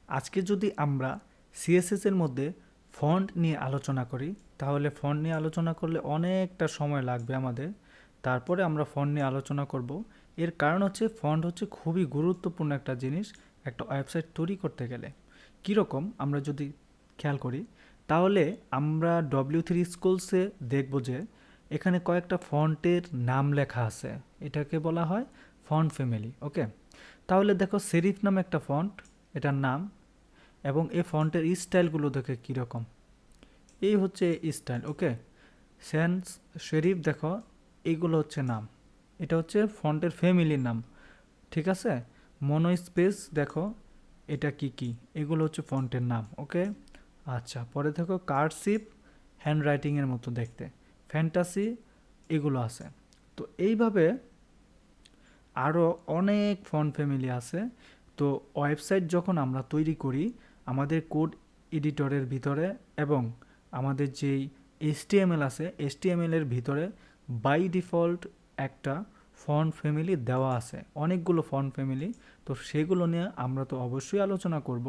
আজকে যদি আমরা সিএসএস এর মধ্যে ফন্ট নিয়ে আলোচনা করি, তাহলে ফন্ট নিয়ে আলোচনা করলে অনেকটা সময় লাগবে আমাদের। তারপরে আমরা ফন্ট নিয়ে আলোচনা করব। এর কারণ হচ্ছে ফন্ট হচ্ছে খুবই গুরুত্বপূর্ণ একটা জিনিস একটা ওয়েবসাইট তৈরি করতে গেলে। কীরকম আমরা যদি খেয়াল করি, তাহলে আমরা W3 স্কুলসে দেখব যে এখানে কয়েকটা ফন্টের নাম লেখা আছে, এটাকে বলা হয় ফন্ট ফ্যামিলি। ওকে, তাহলে দেখো সেরিফ নামে একটা ফন্ট, এটার নাম, এবং এই ফন্টের স্টাইলগুলো দেখে কীরকম, এই হচ্ছে স্টাইল। ওকে, সেন্স শেরিফ দেখো, এইগুলো হচ্ছে নাম, এটা হচ্ছে ফন্টের ফ্যামিলির নাম, ঠিক আছে। মনো স্পেস দেখো, এটা কি কি, এগুলো হচ্ছে ফন্টের নাম। ওকে, আচ্ছা, পরে দেখো কার্সিভ, হ্যান্ড রাইটিংয়ের মতো দেখতে, ফ্যান্টাসি, এগুলো আছে। তো এইভাবে আরও অনেক ফন্ট ফ্যামিলি আছে। তো ওয়েবসাইট যখন আমরা তৈরি করি আমাদের কোড এডিটরের ভিতরে এবং আমাদের যেই HTML আছে HTML এর ভিতরে বাই ডিফল্ট একটা ফন্ট ফ্যামিলি দেওয়া আছে, অনেকগুলো ফন্ট ফ্যামিলি। তো সেগুলো নিয়ে আমরা তো অবশ্যই আলোচনা করব।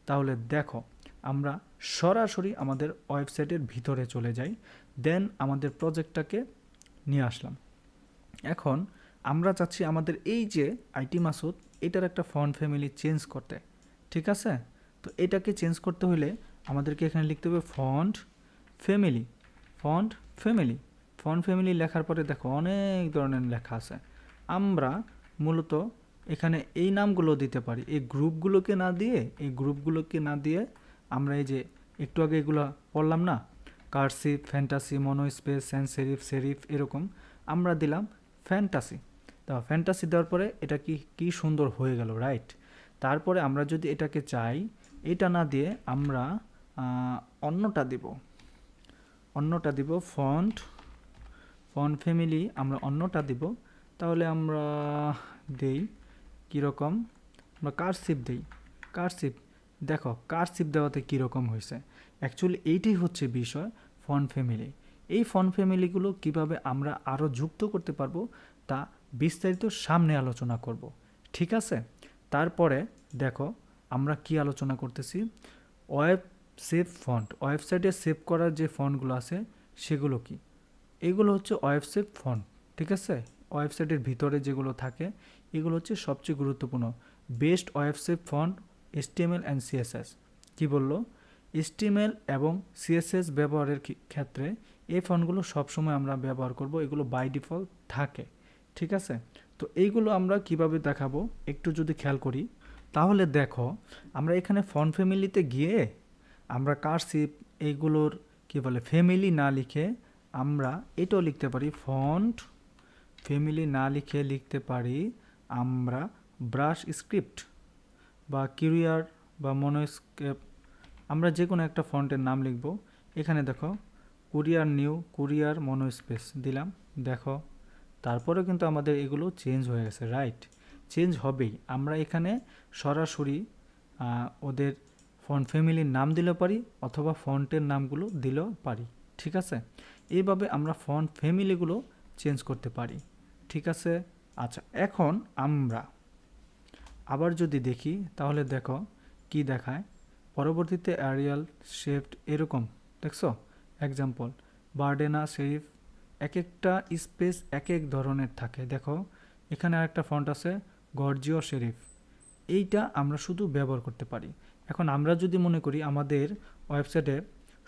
তাহলে দেখো আমরা সরাসরি আমাদের ওয়েবসাইটের ভিতরে চলে যাই, দেন আমাদের প্রজেক্টটাকে নিয়ে আসলাম। এখন আমরা চাচ্ছি আমাদের এই যে আইটি মাসুদ, এটার একটা ফন্ট ফ্যামিলি চেঞ্জ করতে, ঠিক আছে। তো এটাকে চেঞ্জ করতে হলে আমাদেরকে এখানে লিখতে হবে font family. Font family, font family লেখার পরে দেখো অনেক ধরনের লেখা আছে। আমরা মূলত এখানে এই নামগুলো দিতে পারি, এই গ্রুপগুলোকে না দিয়ে আমরা এই যে একটু আগে এগুলো পড়লাম না, কার্সিভ, ফ্যান্টাসি, মনো স্পেস, সেন্স সেরিফ, সেরিফ, এরকম আমরা দিলাম ফ্যান্টাসি। তো ফ্যান্টাসি দেওয়ার পরে এটা কি সুন্দর হয়ে গেল, রাইট। তারপরে আমরা যদি এটাকে চাই, এটা না দিয়ে আমরা অন্যটা দিব ফন্ট ফ্যামিলি, আমরা অন্যটা দিব। তাহলে আমরা দেই কীরকম, আমরা কার্সিভ দেই, কার্সিভ। দেখো কার্সিভ দেওয়াতে কীরকম হয়েছে, অ্যাকচুয়ালি এইটাই হচ্ছে বিষয় ফন্ট ফ্যামিলি। এই ফন্ট ফ্যামিলিগুলো কিভাবে আমরা আরও যুক্ত করতে পারবো তা বিস্তারিত সামনে আলোচনা করব, ঠিক আছে। তারপরে দেখো আমরা কি আলোচনা করতেছি, ওয়েব সেভ ফন্ট, ওয়েবসাইটে সেভ করার যে ফন্টগুলো আছে সেগুলো কি, এগুলো হচ্ছে ওয়েব সেভ ফন্ট, ঠিক আছে। ওয়েবসাইটের ভিতরে যেগুলো থাকে এগুলো হচ্ছে সবচেয়ে গুরুত্বপূর্ণ best web save font HTML and CSS। কি বললো, HTML এবং CSS ব্যবহারের ক্ষেত্রে এই ফন্টগুলো সবসময় আমরা ব্যবহার করব, এগুলো বাই ডিফল্ট থাকে, ঠিক আছে। তো এইগুলো আমরা কিভাবে দেখাবো একটু যদি খেয়াল করি, তাহলে দেখো আমরা এখানে ফন্ট ফ্যামিলিতে গিয়ে আমরা কার্সিভ এইগুলোর কি বলে ফ্যামিলি না লিখে আমরা এটাও লিখতে পারি, ফন্ট ফ্যামিলি না লিখে লিখতে পারি আমরা ব্রাশ স্ক্রিপ্ট বা কিউরিয়ার বা মনোস্কেপ, আমরা যে কোনো একটা ফন্টের নাম লিখব। এখানে দেখো কুরিয়ার নিউ, কুরিয়ার মনো স্পেস দিলাম, দেখো তারপরে কিন্তু আমাদের এগুলো চেঞ্জ হয়ে গেছে, রাইট। চেঞ্জ হবেই, আমরা এখানে সরাসরি ওদের ফন্ট ফ্যামিলির নাম দিলেও পারি অথবা ফন্টের নামগুলো দিলেও পারি, ঠিক আছে। এইভাবে আমরা ফন্ট ফ্যামিলিগুলো চেঞ্জ করতে পারি, ঠিক আছে। আচ্ছা, এখন আমরা আবার যদি দেখি তাহলে দেখো কি দেখায়, পরবর্তীতে অ্যারিয়াল, শেফট, এরকম দেখছো এক্সাম্পল, বার্ডেনা, সেরিফ, এক একটা স্পেস এক এক ধরনের থাকে। দেখো এখানে আরেকটা ফন্ট আছে গর্জিও সেরিফ, এইটা আমরা শুধু ব্যবহার করতে পারি। এখন আমরা যদি মনে করি আমাদের ওয়েবসাইটে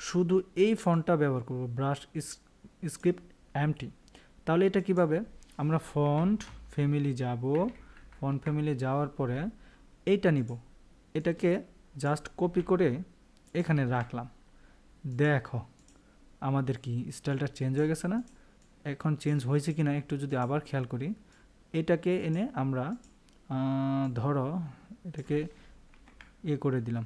শুধু এই ফন্টটা ব্যবহার করব, ব্রাশ স্ক্রিপ্ট এমটি, তাহলে এটা কিভাবে, আমরা ফন্ট ফ্যামিলি যাব, ফন্ট ফ্যামিলি যাওয়ার পরে এইটা নিব, এটাকে জাস্ট কপি করে এখানে রাখলাম, দেখো আমাদের কি স্টাইলটা চেঞ্জ হয়ে গেছে না। এখন চেঞ্জ হয়েছে কি না একটু যদি আবার খেয়াল করি, এটাকে এনে আমরা ধরো এটাকে করে দিলাম,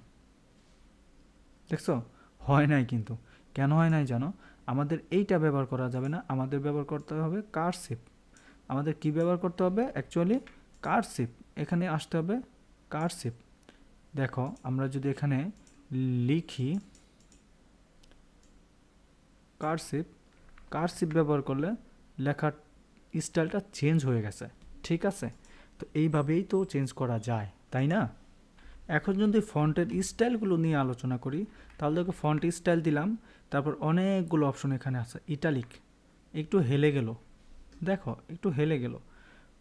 দেখছো হয় নাই, কিন্তু কেন হয় নাই জানো, আমাদের এইটা ব্যবহার করা যাবে না, আমাদের ব্যবহার করতে হবে কার্সিভ। আমাদের কি ব্যবহার করতে হবে, অ্যাকচুয়ালি কার্সিভ, এখানে আসতে হবে কার্সিভ। দেখো আমরা যদি এখানে লিখি কার্সিভ ব্যবহার করলে লেখার স্টাইলটা চেঞ্জ হয়ে গেছে, ঠিক আছে। তো এইভাবেই তো চেঞ্জ করা যায়, তাই না। এখন যদি ফন্টের স্টাইলগুলো নিয়ে আলোচনা করি তাহলে দেখো ফন্ট স্টাইল দিলাম, তারপর অনেকগুলো অপশন এখানে আছে। ইটালিক একটু হেলে গেল, দেখো একটু হেলে গেল।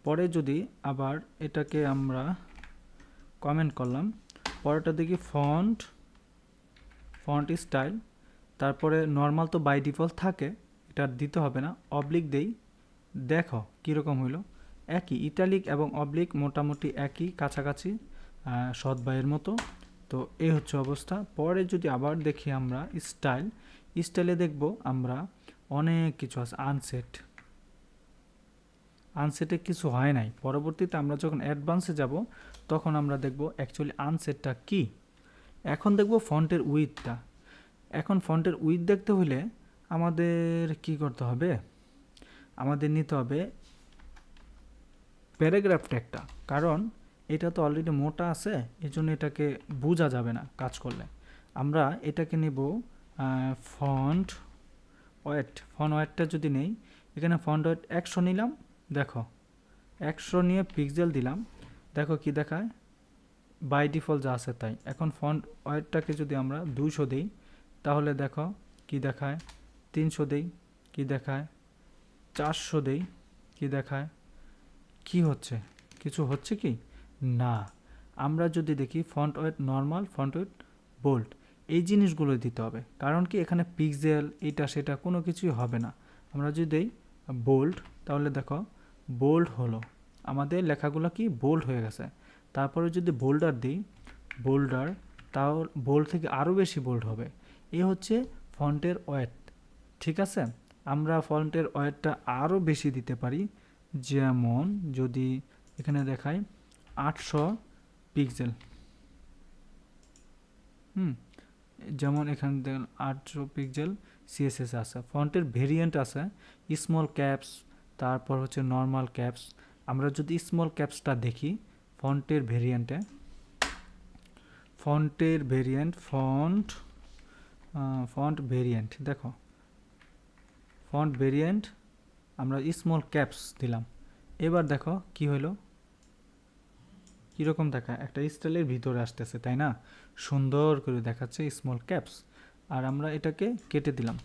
পরে যদি আবার এটাকে আমরা কমেন্ট করলাম, পরেরটা দেখি ফন্ট স্টাইল, তারপরে নর্মাল তো বাই ডিফল্ট থাকে, এটা দিতে হবে না, অবলিক দেই, দেখো কীরকম হইলো। একই ইটালিক এবং অবলিক মোটামুটি একই কাছাকাছি, সৎবাইয়ের মতো। তো এই হচ্ছে অবস্থা। পরে যদি আবার দেখি আমরা স্টাইলে দেখব আমরা অনেক কিছু আছে। আনসেটে কিছু হয় নাই, পরবর্তীতে আমরা যখন অ্যাডভান্সে যাব তখন আমরা দেখব অ্যাকচুয়ালি আনসেটটা কি। এখন দেখব ফন্টের উইথটা। এখন ফন্টের উইথ দেখতে হলে আমাদের কি করতে হবে, আমাদের নিতে হবে প্যারাগ্রাফ ট্যাগটা, কারণ এটা তো অলরেডি মোটা আছে, এই জন্য এটাকে বোঝা যাবে না কাজ করলে। আমরা এটাকে নেব ফন্ট ওয়েটটা যদি নেই, এখানে ফন্ট ওয়েট 100 নিলাম, দেখো 100 নিয়ে পিক্সেল দিলাম, দেখো কি দেখায়, বাই ডিফল্ট যা আছে তাই। এখন ফন্ট ওয়েটটাকে যদি আমরা 200 দিই তাহলে দেখো কি দেখায়, 300 দেই কি দেখায়, 400 দেই কি দেখায়। কি হচ্ছে, কিছু হচ্ছে কি না। আমরা যদি দেখি font weight normal, font weight bold, এই জিনিসগুলো দিতে হবে, কারণ কি এখানে পিক্সেল এটা সেটা কোনো কিছুই হবে না। আমরা যদি দেই বোল্ড তাহলে দেখো বোল্ড হলো, আমাদের লেখাগুলো কি বোল্ড হয়ে গেছে। তারপরে যদি বোল্ডার দিই, তাও বোল্ড থেকে আরও বেশি বোল্ড হবে। এই হচ্ছে ফন্টের ওয়েট, ঠিক আছে। আমরা ফন্টের ওয়েটটা আরও বেশি দিতে পারি, যেমন যদি এখানে দেখাই 800 পিক্সেল, যেমন এখানে দেখেন 800 পিক্সেল সিএসএস আছে। ফন্টের ভেরিয়েন্ট আছে স্মল ক্যাপস, তারপর হচ্ছে নর্মাল ক্যাপস। আমরা যদি স্মল ক্যাপসটা দেখি ফন্টের ভেরিয়েন্টে, ফন্ট ভেরিয়েন্ট দেখো, ফন্ট ভেরিয়েন্ট আমরা স্মল ক্যাপস দিলাম। এবার দেখো কি হলো, কীরকম দেখা, একটা স্টাইলের ভিতরে আসতেছে তাই না, সুন্দর করে দেখাচ্ছে স্মল ক্যাপস। আর আমরা এটাকে কেটে দিলাম,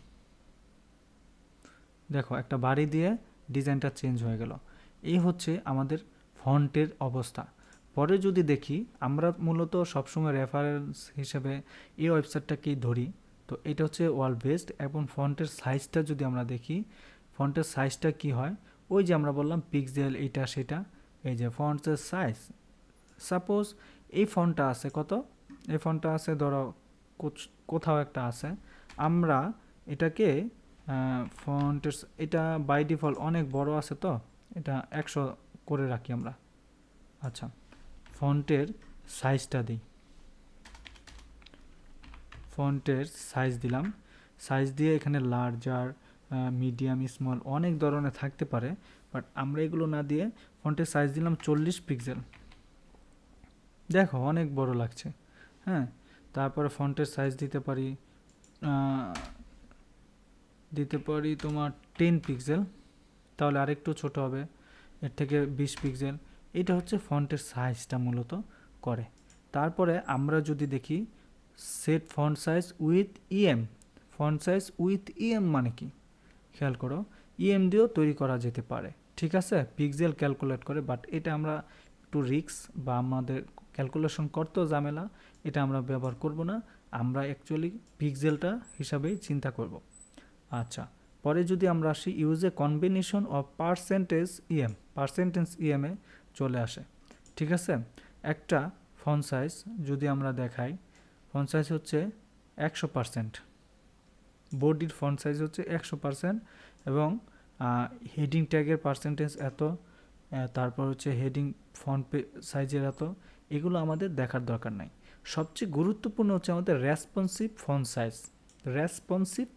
দেখো একটা বাড়ি দিয়ে ডিজাইনটা চেঞ্জ হয়ে গেল। এই হচ্ছে আমাদের ফন্টের অবস্থা। পরে যদি দেখি, আমরা মূলত সবসময় রেফারেন্স হিসেবে এই ওয়েবসাইটটাকেই ধরি, তো এটা হচ্ছে ওয়ার্ল্ড বেস্ট। এবং ফন্টের সাইজটা যদি আমরা দেখি, ফন্টের সাইজটা কি হয়, ওই যে আমরা বললাম পিক্সেল এটা সেটা, এই যে ফন্টের সাইজ, সাপোজ এই ফন্টটা আছে কত, এই ফন্টটা আছে ধরো কোথাও একটা আছে, আমরা এটাকে ফন্টের এটা বাই ডিফল্ট অনেক বড় আছে, তো এটা 100 করে রাখি আমরা। আচ্ছা, ফন্টের সাইজটা দিই, ফন্টের সাইজ দিলাম, সাইজ দিয়ে এখানে লার্জার, মিডিয়াম, স্মল অনেক ধরনের থাকতে পারে, বাট আমরা এগুলো না দিয়ে ফন্টের সাইজ দিলাম 40 পিক্সেল, দেখো অনেক বড় লাগছে। হ্যাঁ, তারপরে ফন্টের সাইজ দিতে পারি তোমার 10 পিক্সেল, তাহলে আরেকটু ছোট হবে, এর থেকে 20 পিক্সেল। এটা হচ্ছে ফন্টের সাইজটা মূলত করে। তারপরে আমরা যদি দেখি set font size with EM, font size with EM মানে কি খেয়াল করো, ইএম দিয়েও তৈরি করা যেতে পারে, ঠিক আছে, পিক্সেল ক্যালকুলেট করে, বাট এটা আমরা একটু রিস্ক বা আমাদের ক্যালকুলেশন করতেও ঝামেলা, এটা আমরা ব্যবহার করব না, আমরা অ্যাকচুয়ালি পিক্সেলটা হিসাবেই চিন্তা করব। আচ্ছা, পরে যদি আমরা আসি use a combination of percentage ইএমে চলে আসে, ঠিক আছে। একটা ফন্ট সাইজ যদি আমরা দেখাই, ফন্ট সাইজ হচ্ছে 100%, বডির ফন্ট সাইজ হচ্ছে 100%, এবং হেডিং ট্যাগের পার্সেন্টেজ এত, তারপর হচ্ছে হেডিং ফন্ট সাইজের এত, এগুলো আমাদের দেখার দরকার নাই। সবচেয়ে গুরুত্বপূর্ণ হচ্ছে আমাদের রেসপন্সিভ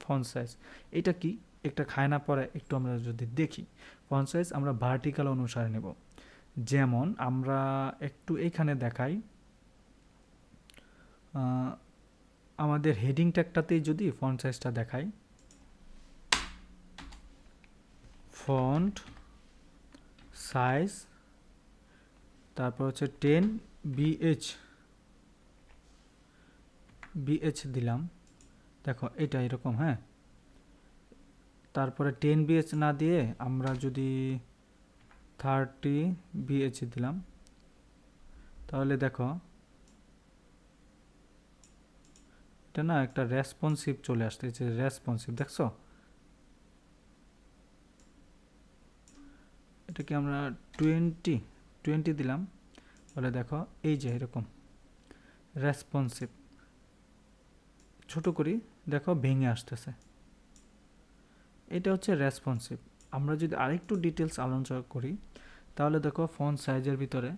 ফন্ট সাইজ। এটা কি একটা খায় না পরে, একটু আমরা যদি দেখি ফন্ট সাইজ আমরা ভার্টিক্যাল অনুসারে নেব। যেমন আমরা একটু এখানে দেখাই, আমাদের হেডিং ট্যাগটাতেই যদি ফন্ট সাইজটা দেখাই, ফন্ট সাইজ তারপর হচ্ছে 10 BH, BH দিলাম, দেখো এটা এরকম। হ্যাঁ, তারপরে 10 BH না দিয়ে আমরা যদি 30 BH দিলাম, তাহলে দেখো এটা না একটা রেসপন্সিভ চলে আসতেছে, রেসপন্সিভ দেখছো। এটাকে আমরা 20 দিলাম, তাহলে দেখো এই যে এরকম রেসপন্সিভ। ছোট করি, দেখো ভেঙে আসতেছে। এটা হচ্ছে রেসপন্সিভ। আমরা যদি আরেকটু ডিটেলস আলোচনা করি, তাহলে দেখো ফন্ট সাইজের ভিতরে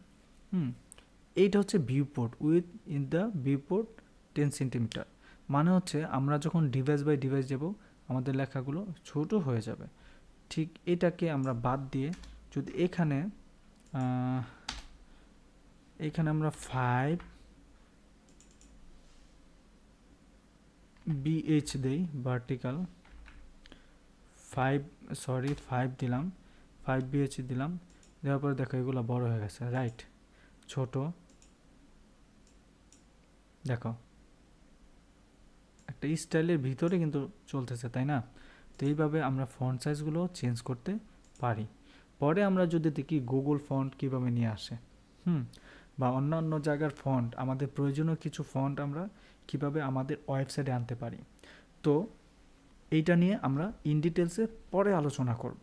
এইটা হচ্ছে viewport, with in the viewport 10 centimetre. মানে হচ্ছে আমরা যখন ডিভাইস বাই ডিভাইস যাব, আমাদের লেখাগুলো ছোট হয়ে যাবে। ঠিক এটাকে আমরা বাদ দিয়ে যদি এখানে আমরা 5 BH দেই, ভার্টিক্যাল 5 দিলাম, 5 BH দিলাম, দেওয়ার পরে দেখো এগুলো বড় হয়ে গেছে, রাইট। ছোট, দেখো একটা স্টাইলের ভিতরে কিন্তু চলতেছে, তাই না? তো এইভাবে আমরা ফন্ট সাইজগুলো চেঞ্জ করতে পারি। পরে আমরা যদি দেখি গুগল ফন্ট কিভাবে নিয়ে আসে, বা অন্যান্য জায়গার ফন্ট, আমাদের প্রয়োজনীয় কিছু ফন্ট আমরা কিভাবে আমাদের ওয়েবসাইটে আনতে পারি, তো এইটা নিয়ে আমরা ইন ডিটেলসে পরে আলোচনা করব।